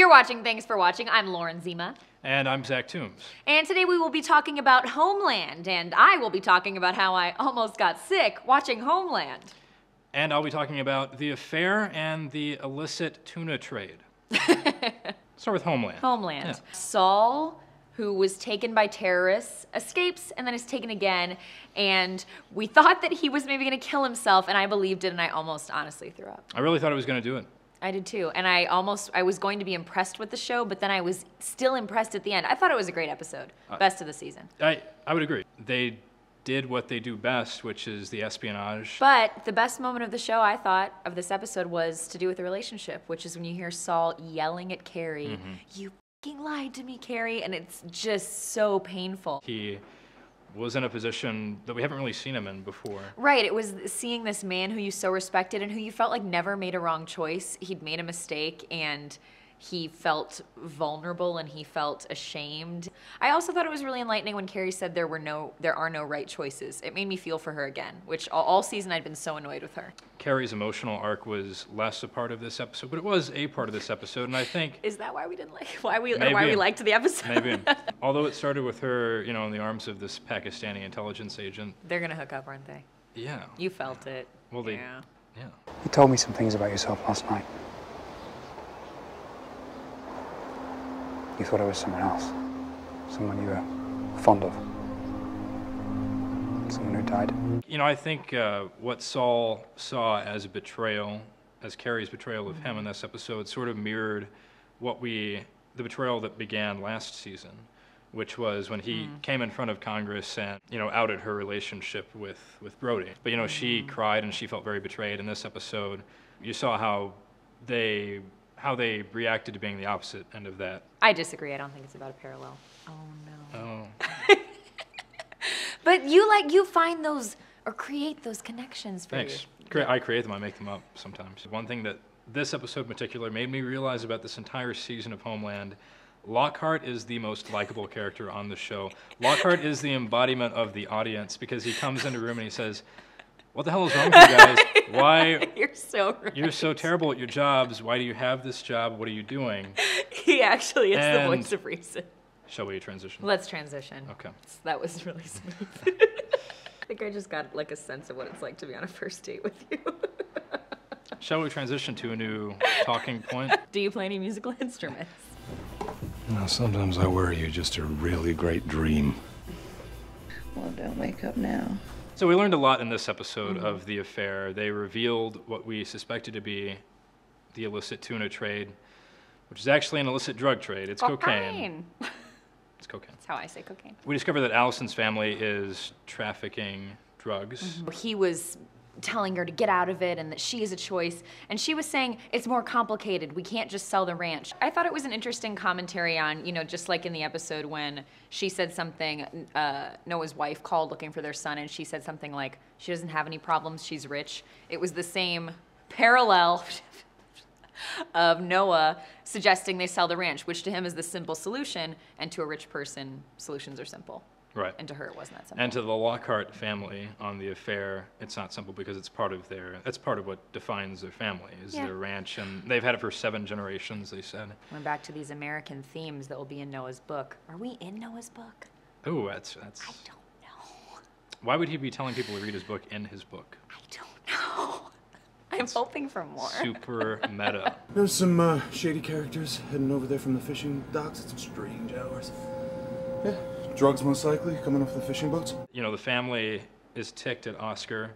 You're watching Thanks for Watching. I'm Lauren Zima. And I'm Zach Toombs. And today we will be talking about Homeland, and I will be talking about how I almost got sick watching Homeland. And I'll be talking about the affair and the illicit tuna trade. Start with Homeland. Homeland. Yeah. Saul, who was taken by terrorists, escapes and then is taken again, and we thought that he was maybe going to kill himself, and I believed it, and I almost honestly threw up. I really thought I was going to do it. I did too, and I was going to be impressed with the show, but then I was still impressed at the end. I thought it was a great episode, best of the season. I would agree. They did what they do best, which is the espionage. But the best moment of the show, I thought, of this episode was to do with the relationship, which is when you hear Saul yelling at Carrie, "You fucking lied to me, Carrie," and it's just so painful. He was in a position that we haven't really seen him in before. Right, it was seeing this man who you so respected and who you felt like never made a wrong choice. He'd made a mistake and he felt vulnerable and he felt ashamed. I also thought it was really enlightening when Carrie said there are no right choices. It made me feel for her again, which all season I'd been so annoyed with her. Carrie's emotional arc was less a part of this episode, but it was a part of this episode, and I think... Is that why we didn't like, why we liked the episode? Maybe. Although it started with her, you know, in the arms of this Pakistani intelligence agent. They're gonna hook up, aren't they? Yeah. You felt it. Well, yeah. You told me some things about yourself last night. You thought I was someone else. Someone you were fond of. Someone who died. You know, I think what Saul saw as a betrayal, as Carrie's betrayal of him in this episode, sort of mirrored the betrayal that began last season, which was when he came in front of Congress and, you know, outed her relationship with Brody. But, you know, she cried and she felt very betrayed. In this episode, you saw how they reacted to being the opposite end of that. I disagree. I don't think it's about a parallel. Oh, no. Oh. But you find those or create those connections for Thanks. you. I create them. I make them up sometimes. One thing that this episode in particular made me realize about this entire season of Homeland, Lockhart is the most likable character on the show. Lockhart is the embodiment of the audience because he comes into a room and he says, "What the hell is wrong with you guys? Why? You're so right. You're so terrible at your jobs. Why do you have this job? What are you doing?" He actually is the And- voice of reason. Shall we transition? Let's transition. Okay. That was really smooth. I think I just got like a sense of what it's like to be on a first date with you. Shall we transition to a new talking point? Do you play any musical instruments? Well, sometimes I worry you're just a really great dream. Well, don't wake up now. So we learned a lot in this episode of The Affair. They revealed what we suspected to be the illicit tuna trade, which is actually an illicit drug trade. It's cocaine. It's cocaine. That's how I say cocaine. We discovered that Allison's family is trafficking drugs. He was telling her to get out of it and that she is a choice, and she was saying it's more complicated. We can't just sell the ranch. I thought it was an interesting commentary on, you know, just like in the episode when she said something, Noah's wife called looking for their son, and she said something like, she doesn't have any problems, she's rich. It was the same parallel of Noah suggesting they sell the ranch, which to him is the simple solution, and to a rich person, solutions are simple. Right. And to her, it wasn't that simple. And to the Lockhart family on The Affair, it's not simple because it's part of that's part of what defines their family, is their ranch. And they've had it for 7 generations, they said. We're back to these American themes that will be in Noah's book. Are we in Noah's book? Oh, that's... I don't know. Why would he be telling people to read his book in his book? I don't know. I'm hoping for more. Super meta. There's some shady characters heading over there from the fishing docks at some strange hours. Yeah, drugs most likely coming off the fishing boats. You know, the family is ticked at Oscar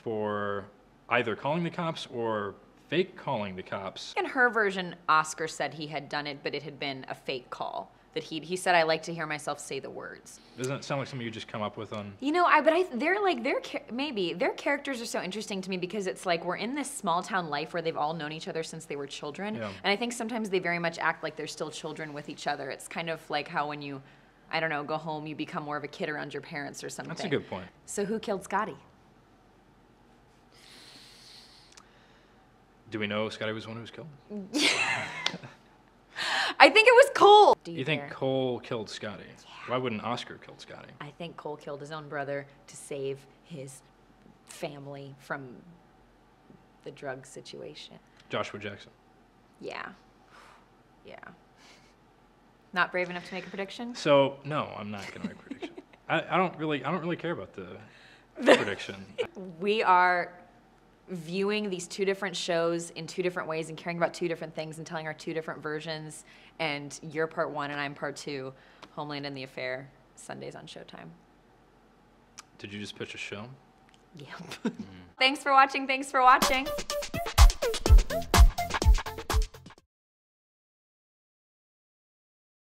for either calling the cops or fake calling the cops. In her version, Oscar said he had done it, but it had been a fake call. That he said, "I like to hear myself say the words." Doesn't it sound like something you just come up with on... You know, their characters are so interesting to me because it's like we're in this small town life where they've all known each other since they were children. Yeah. And I think sometimes they very much act like they're still children with each other. It's kind of like how when you, I don't know, go home, you become more of a kid around your parents or something. That's a good point. So who killed Scotty? Do we know Scotty was the one who was killed? I think it was Cole. Do You think Cole killed Scotty? Yeah. Why wouldn't Oscar killed Scotty? I think Cole killed his own brother to save his family from the drug situation. Joshua Jackson. Yeah. Yeah. Not brave enough to make a prediction? So no, I'm not going to make a prediction. I don't really care about the prediction. We are viewing these two different shows in two different ways and caring about two different things and telling our two different versions. And you're part one and I'm part two. Homeland and the Affair, Sundays on Showtime. Did you just pitch a show? Yep. Thanks for watching. Thanks for watching.